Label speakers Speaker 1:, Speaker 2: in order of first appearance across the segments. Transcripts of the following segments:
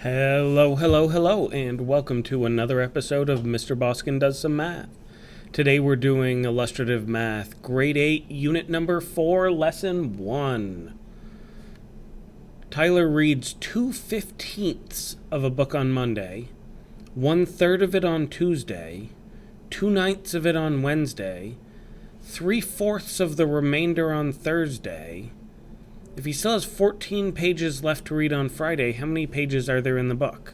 Speaker 1: Hello, hello, hello, and welcome to another episode of Mr. Boskin Does Some Math. Today we're doing illustrative math, grade 8, unit number 4, lesson 1. Tyler reads 2/15 of a book on Monday, 1/3 of it on Tuesday, 2/9 of it on Wednesday, 3/4 of the remainder on Thursday. If he still has 14 pages left to read on Friday, how many pages are there in the book?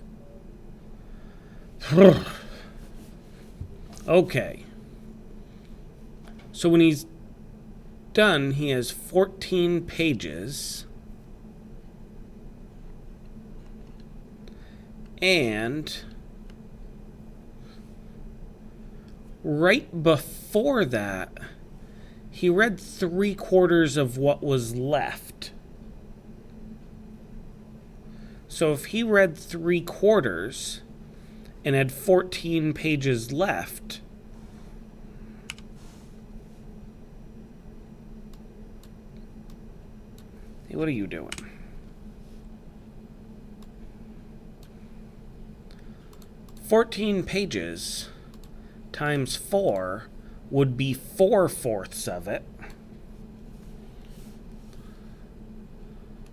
Speaker 1: Okay. So when he's done, he has 14 pages. And right before that, he read 3/4 of what was left. So if he read 3/4 and had 14 pages left, hey, what are you doing? "14 pages times 4 would be 4/4 of it.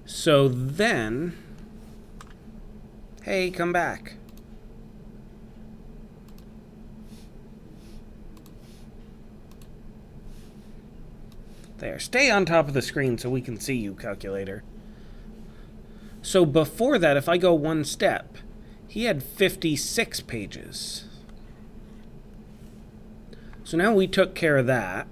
Speaker 1: So then, hey, come back. There, stay on top of the screen so we can see you, calculator. So before that, if I go one step, he had 56 pages. So now we took care of that.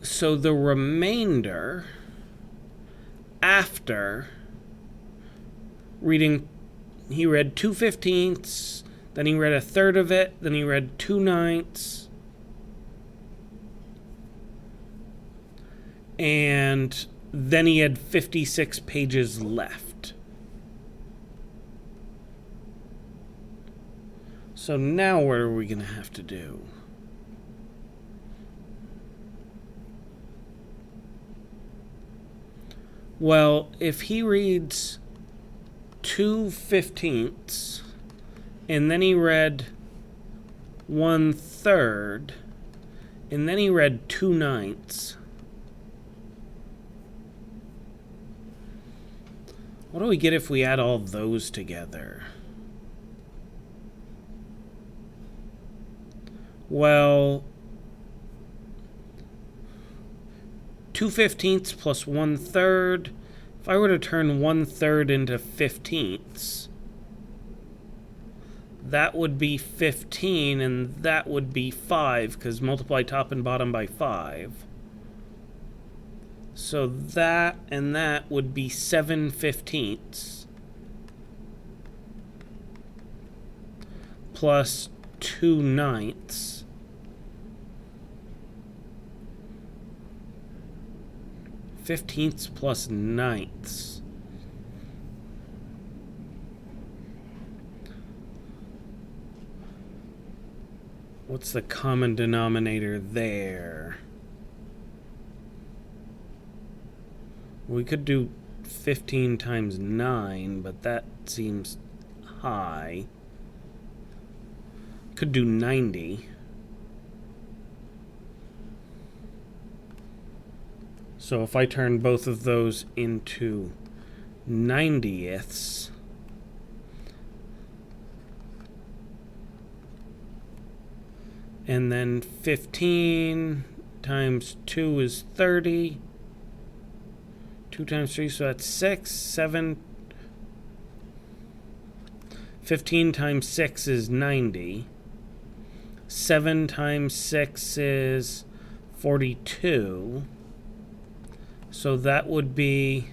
Speaker 1: So the remainder, after reading, he read 2/15, then he read 1/3 of it, then he read 2/9, and then he had 56 pages left. So now what are we going to have to do? Well, if he reads 2/15 and then he read 1/3 and then he read 2/9, what do we get if we add all those together? Well, 2/15 plus 1/3. If I were to turn 1/3 into 15ths, that would be 15, and that would be 5, because multiply top and bottom by 5. So that and that would be 7/15 plus 2/9. 15ths plus 9ths. What's the common denominator there? We could do 15 times 9, but that seems high. Could do 90. So if I turn both of those into 90ths, and then 15 times 2 is 30. 2 times 3, so that's 6, 7. 15 times 6 is 90. 7 times 6 is 42. So that would be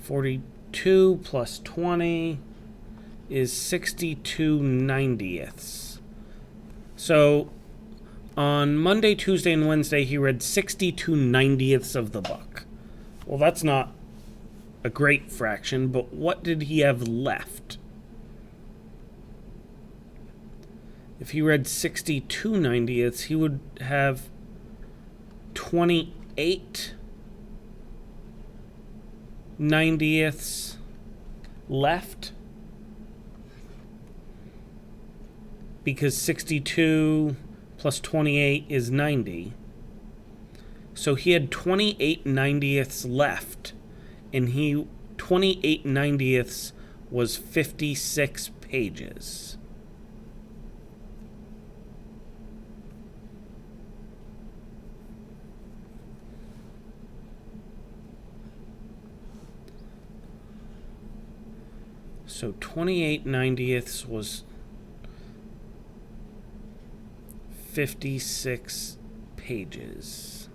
Speaker 1: 42 plus 20 is 62/90ths. So on Monday, Tuesday, and Wednesday, he read 62/90ths of the book. Well, that's not a great fraction, but what did he have left? If he read 62 90ths, he would have 28 90ths left, because 62 plus 28 is 90. So he had 28 90ths left, and 28 90ths was 56 pages. So 28 90ths was 56 pages.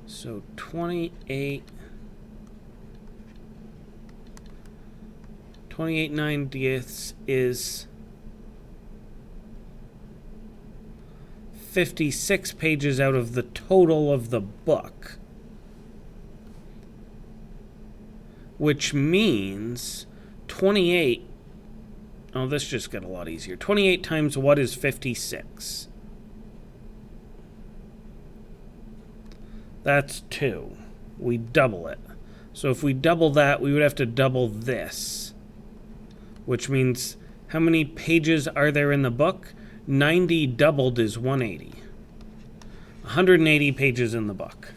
Speaker 1: So 28 90ths is 56 pages out of the total of the book, which means 28. Oh, this just got a lot easier. 28 times what is 56? That's 2. We double it. So if we double that, we would have to double this, which means how many pages are there in the book? 90 doubled is 180. 180 pages in the book.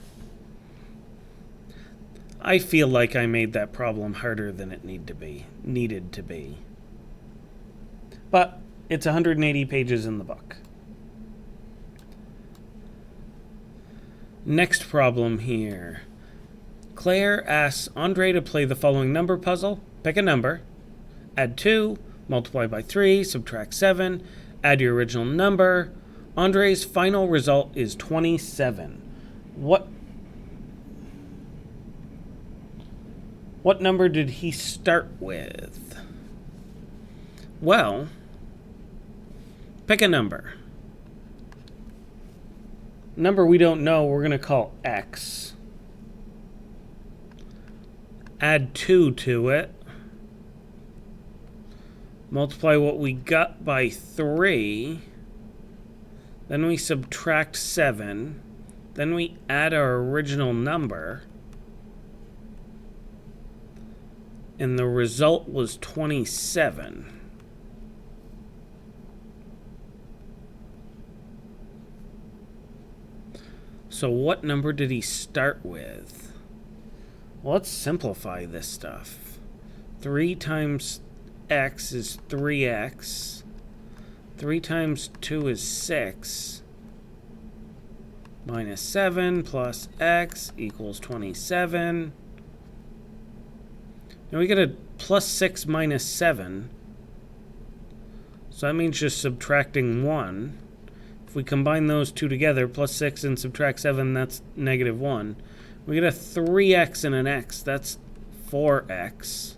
Speaker 1: I feel like I made that problem harder than it needed to be. But it's 180 pages in the book. Next problem here. Claire asks Andre to play the following number puzzle. Pick a number. Add 2, multiply by 3, subtract 7, add your original number. Andre's final result is 27. What number did he start with? Well, pick a number. Number we don't know, we're going to call X. Add 2 to it. Multiply what we got by 3. Then we subtract 7. Then we add our original number. And the result was 27. So what number did he start with? Well, let's simplify this stuff. 3 times x is 3x. 3 times 2 is 6. Minus 7 plus x equals 27. Now we get a plus 6 minus 7. So that means just subtracting 1. If we combine those two together, plus 6 and subtract 7, that's negative 1. We get a 3x and an x. That's 4x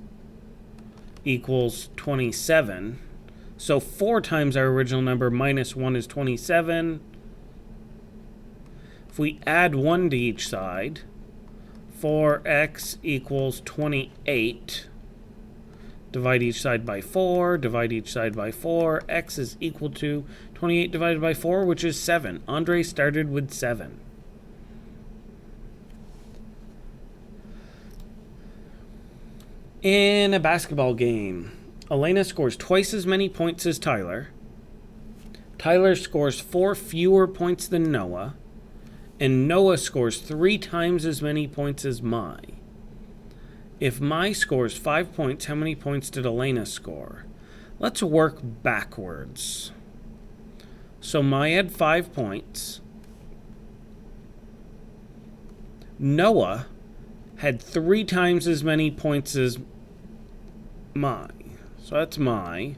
Speaker 1: equals 27. So 4 times our original number minus 1 is 27. If we add 1 to each side, 4x equals 28. Divide each side by 4. Divide each side by 4. X is equal to 28 divided by 4, which is 7. Andre started with 7. In a basketball game, Elena scores twice as many points as Tyler. Tyler scores 4 fewer points than Noah. And Noah scores 3 times as many points as Mai. If Mai scores 5 points, how many points did Elena score? Let's work backwards. So Mai had 5 points. Noah had 3 times as many points as Mai. So that's Mai.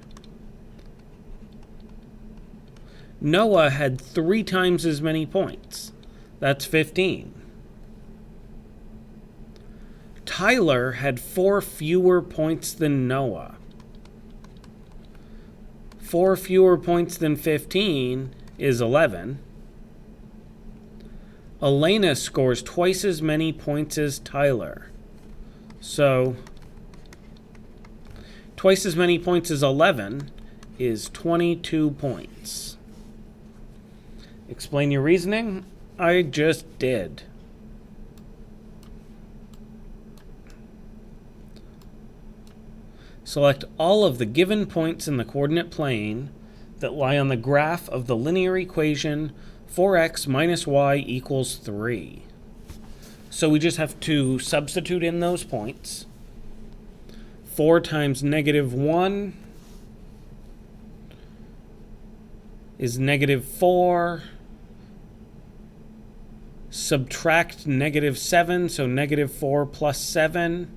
Speaker 1: Noah had 3 times as many points. That's 15. Tyler had 4 fewer points than Noah. 4 fewer points than 15 is 11. Elena scores twice as many points as Tyler. So, twice as many points is 11, is 22 points. Explain your reasoning? I just did. Select all of the given points in the coordinate plane that lie on the graph of the linear equation 4x minus y equals 3. So we just have to substitute in those points. 4 times negative 1 is negative 4. Subtract negative 7, so negative 4 plus 7.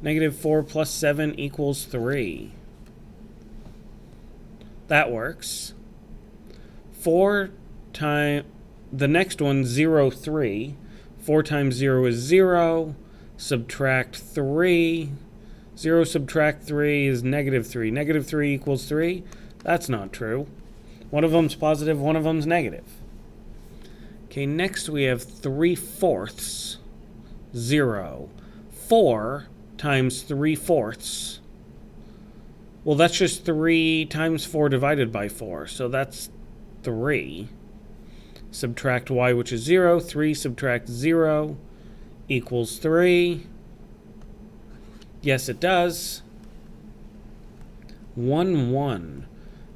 Speaker 1: Negative 4 plus 7 equals 3. That works. 4 times, the next one, 0, 3. 4 times 0 is 0. Subtract 3. 0 subtract 3 is negative 3. Negative 3 equals 3. That's not true. One of them's positive, one of them's negative. Okay, next we have 3/4, 0. 4 times 3/4. Well, that's just 3 times 4 divided by 4, so that's 3. Subtract y, which is 0. 3 subtract 0 equals 3. Yes, it does. 1, 1.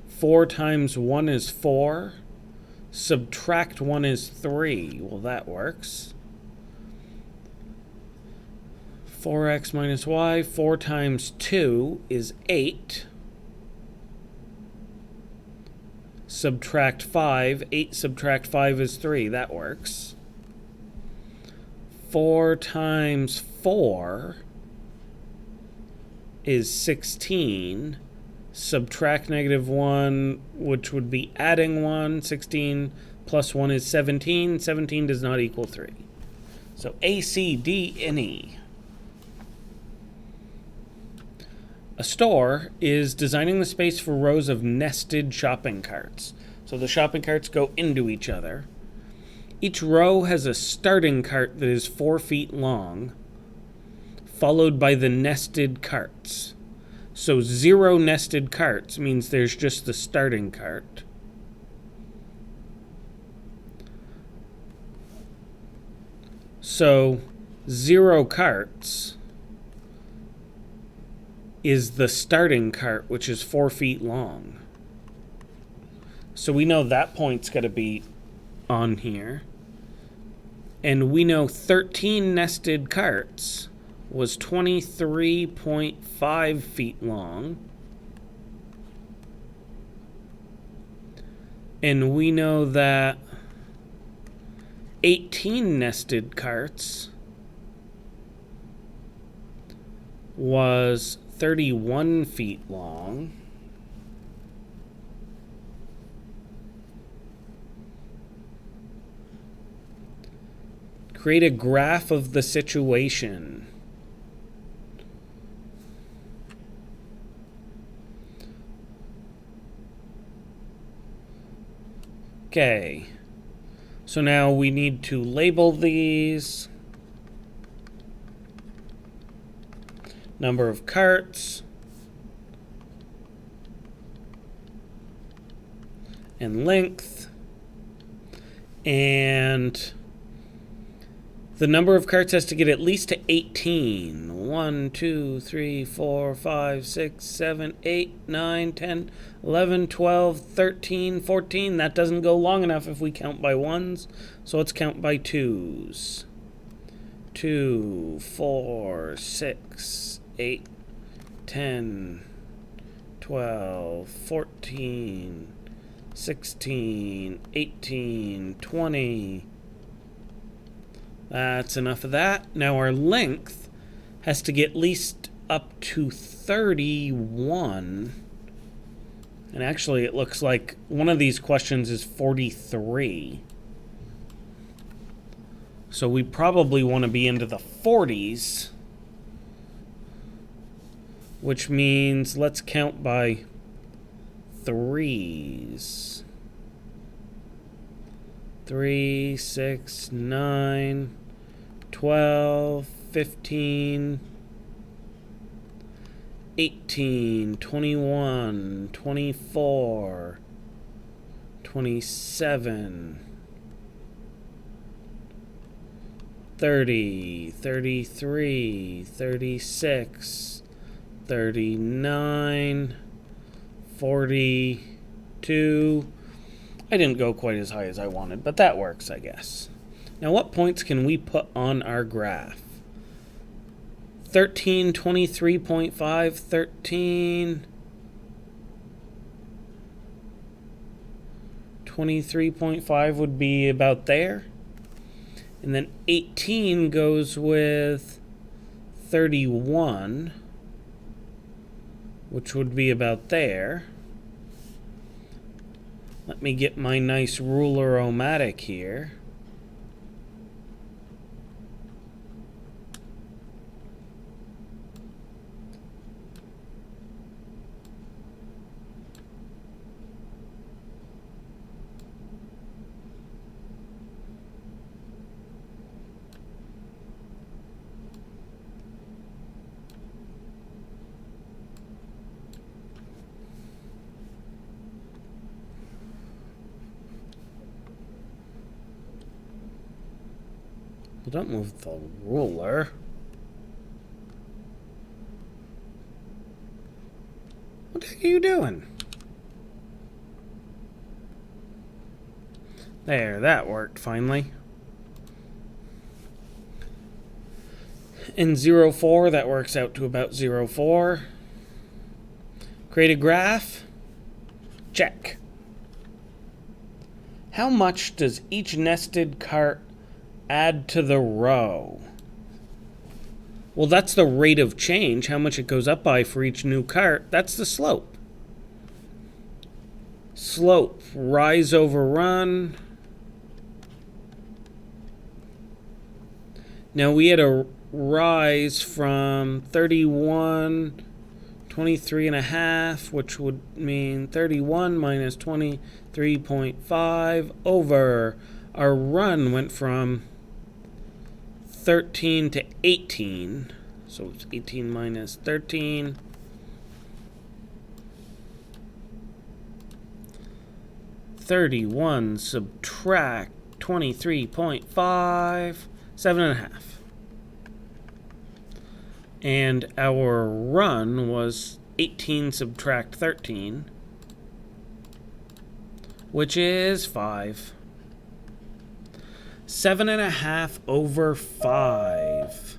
Speaker 1: 4 times 1 is 4. Subtract 1 is 3. Well, that works. 4x minus y. 4 times 2 is 8. Subtract 5. 8 subtract 5 is 3. That works. 4 times 4 is 16. Subtract negative 1, which would be adding 1. 16 plus 1 is 17. 17 does not equal 3. So A, C, D, and E. A store is designing the space for rows of nested shopping carts. So the shopping carts go into each other. Each row has a starting cart that is 4 feet long, followed by the nested carts. So 0 nested carts means there's just the starting cart. So 0 carts is the starting cart, which is 4 feet long. So we know that point's got to be on here. And we know 13 nested carts was 23.5 feet long. And we know that 18 nested carts was 31 feet long. Create a graph of the situation. Okay, so now we need to label these. Number of carts. And length. And the number of carts has to get at least to 18. 1, 2, 3, 4, 5, 6, 7, 8, 9, 10, 11, 12, 13, 14. That doesn't go long enough if we count by ones. So let's count by twos. 2, 4, 6, 8, 10, 12, 14, 16, 18, 20. That's enough of that. Now our length has to get at least up to 31. And actually it looks like one of these questions is 43. So we probably want to be into the 40s. Which means let's count by threes. 3, 6, 9, 12, 15, 18, 21, 24, 27, 30, 33, 36, 39, 42. I didn't go quite as high as I wanted, but that works, I guess. Now, what points can we put on our graph? 13, 23.5, 13, 23.5 would be about there. And then 18 goes with 31, which would be about there. Let me get my nice ruler-o-matic here. Well, don't move the ruler. What the heck are you doing? There, that worked finally. In 0,4, that works out to about 0,4. Create a graph. Check. How much does each nested cart add to the row? Well, that's the rate of change, how much it goes up by for each new cart. That's the slope. Slope, rise over run. Now we had a rise from 31, 23.5, which would mean 31 minus 23.5 over. Our run went from 13 to 18. So it's 18 minus 13. (31) subtract 23.5, 7.5. And our run was 18 subtract 13, which is 5. 7.5 over 5.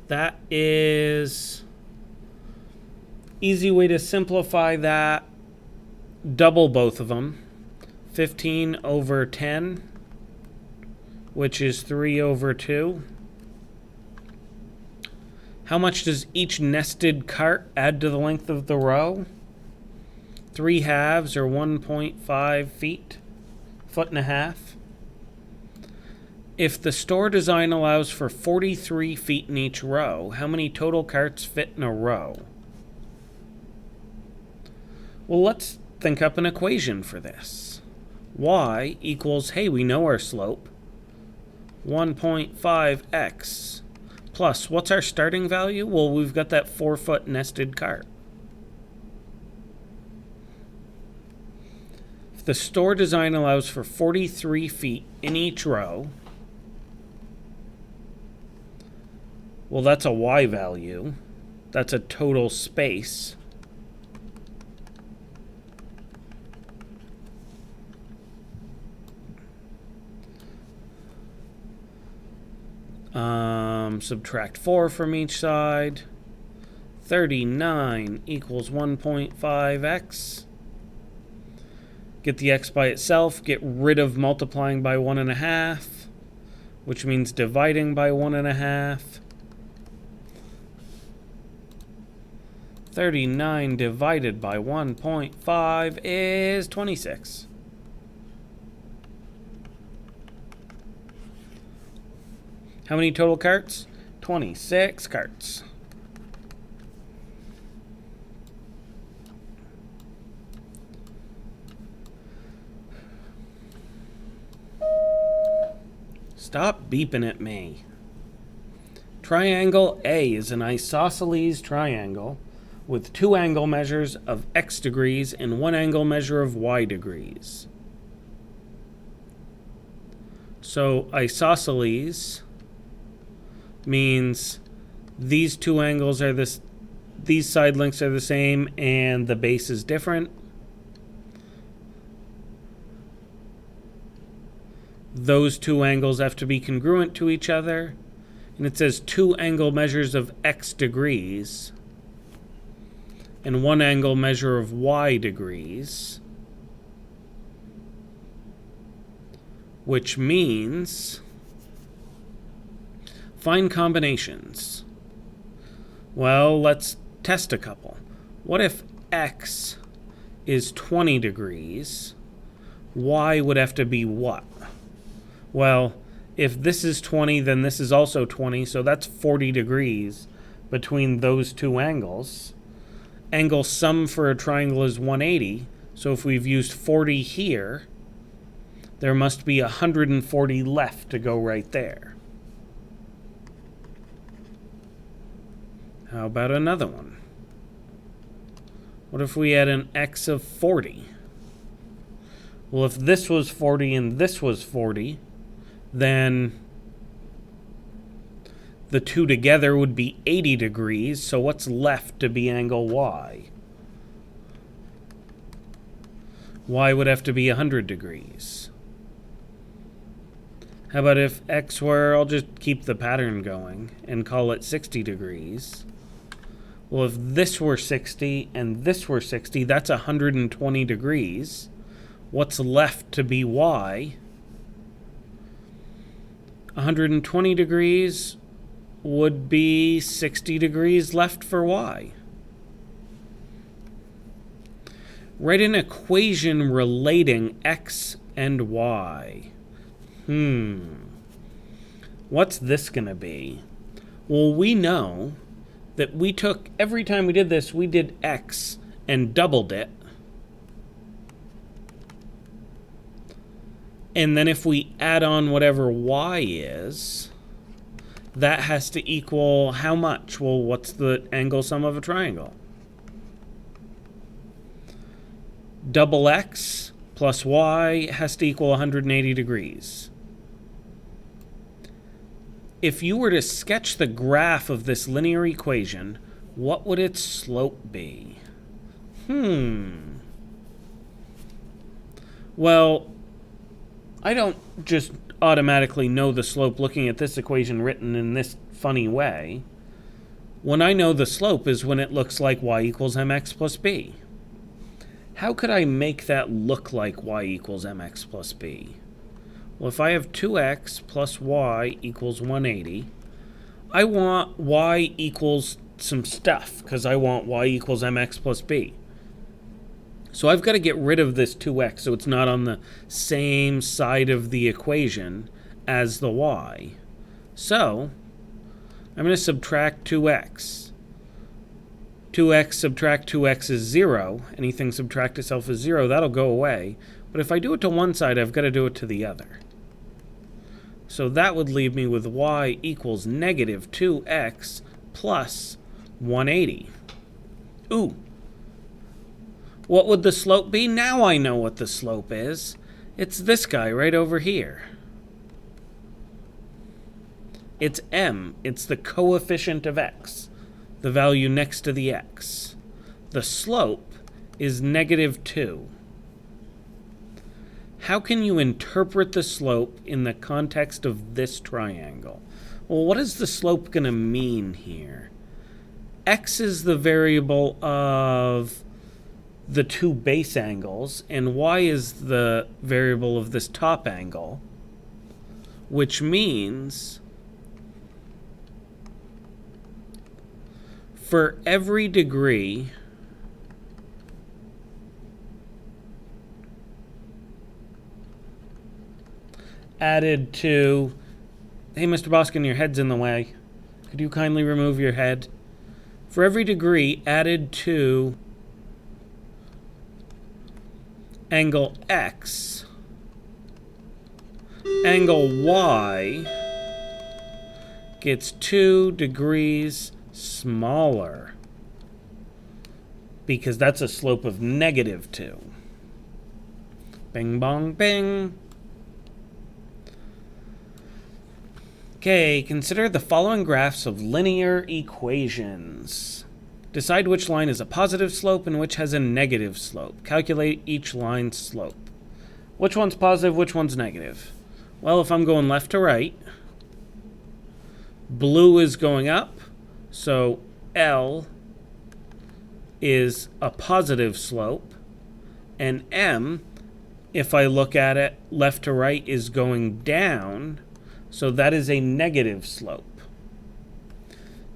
Speaker 1: That is easy way to simplify that. Double both of them. 15 over 10, which is 3 over 2. How much does each nested cart add to the length of the row? 3 halves or 1.5 feet, foot and a half. If the store design allows for 43 feet in each row, how many total carts fit in a row? Well, let's think up an equation for this. Y equals, hey, we know our slope, 1.5x plus, what's our starting value? Well, we've got that 4-foot nested cart. If the store design allows for 43 feet in each row, well, that's a Y value. That's a total space. Subtract 4 from each side. 39 equals 1.5x. Get the x by itself. Get rid of multiplying by 1.5, which means dividing by 1.5. 39 divided by 1.5 is 26. How many total carts? 26 carts. Stop beeping at me. Triangle A is an isosceles triangle with 2 angle measures of x degrees and 1 angle measure of y degrees. So isosceles means these 2 angles are these side lengths are the same and the base is different. Those 2 angles have to be congruent to each other. And it says 2 angle measures of x degrees and 1 angle measure of y degrees, which means find combinations. Well, let's test a couple. What if x is 20 degrees? Y would have to be what? Well, if this is 20, then this is also 20, so that's 40 degrees between those 2 angles. Angle sum for a triangle is 180, so if we've used 40 here, there must be 140 left to go right there. How about another one? What if we had an x of 40? Well, if this was 40 and this was 40, then the 2 together would be 80 degrees, so what's left to be angle y? Y would have to be 100 degrees. How about if x were, I'll just keep the pattern going and call it 60 degrees. Well, if this were 60 and this were 60, that's 120 degrees. What's left to be y? 120 degrees would be 60 degrees left for y. Write an equation relating x and y. What's this going to be? Well, we know that we took, every time we did this, we did x and doubled it. And then if we add on whatever y is, that has to equal how much? Well, what's the angle sum of a triangle? Double x plus y has to equal 180 degrees. If you were to sketch the graph of this linear equation, what would its slope be? Well, I don't just automatically know the slope looking at this equation written in this funny way. When I know the slope is when it looks like y equals mx plus b. How could I make that look like y equals mx plus b? Well, if I have 2x plus y equals 180, I want y equals some stuff because I want y equals mx plus b. So I've got to get rid of this 2x so it's not on the same side of the equation as the y. So I'm going to subtract 2x. 2x subtract 2x is 0. Anything subtract itself is 0. That'll go away. But if I do it to one side, I've got to do it to the other. So that would leave me with y equals negative 2x plus 180. Ooh. What would the slope be? Now I know what the slope is. It's this guy right over here. It's m. It's the coefficient of x, the value next to the x. The slope is negative 2. How can you interpret the slope in the context of this triangle? Well, what is the slope going to mean here? X is the variable of the 2 base angles, and y is the variable of this top angle, which means for every degree added to... Hey, Mr. Boskin, your head's in the way. Could you kindly remove your head? For every degree added to angle x, angle y gets 2 degrees smaller, because that's a slope of -2. Bing, bong, bing. Okay, consider the following graphs of linear equations. Decide which line is a positive slope and which has a negative slope. Calculate each line's slope. Which one's positive, which one's negative? Well, if I'm going left to right, blue is going up, so L is a positive slope, and M, if I look at it left to right, is going down, so that is a negative slope.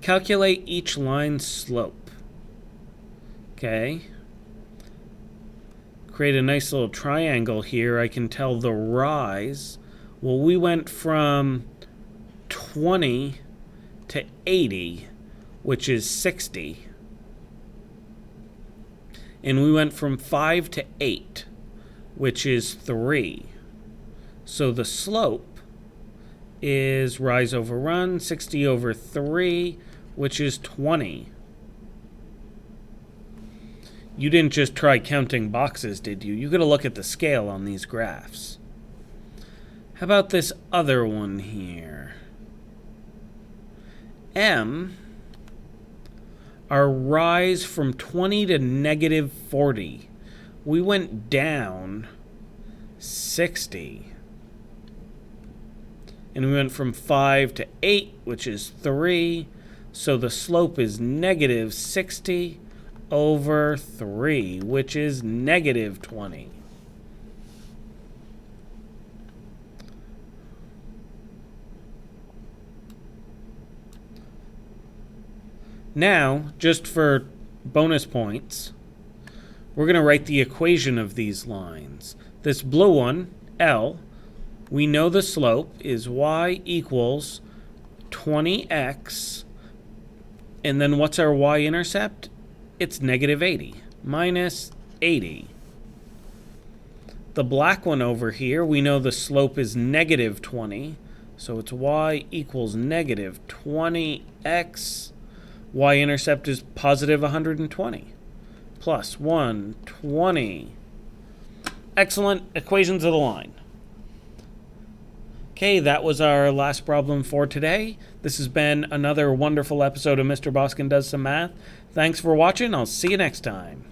Speaker 1: Calculate each line's slope. Okay. Create a nice little triangle here. I can tell the rise. Well, we went from 20 to 80, which is 60. And we went from 5 to 8, which is 3. So the slope is rise over run, 60 over 3, which is 20. You didn't just try counting boxes, did you? You got to look at the scale on these graphs. How about this other one here? M, our rise from 20 to -40. We went down 60. And we went from 5 to 8, which is 3. So the slope is -60 over 3, which is -20. Now, just for bonus points, we're going to write the equation of these lines. This blue one, L, we know the slope is y equals 20x, and then what's our y-intercept? It's -80, minus 80. The black one over here, we know the slope is -20, so it's y equals -20x. Y-intercept is positive 120, plus 120. Excellent. Equations of the line. Okay, that was our last problem for today. This has been another wonderful episode of Mr. Boskin Does Some Math. Thanks for watching. I'll see you next time.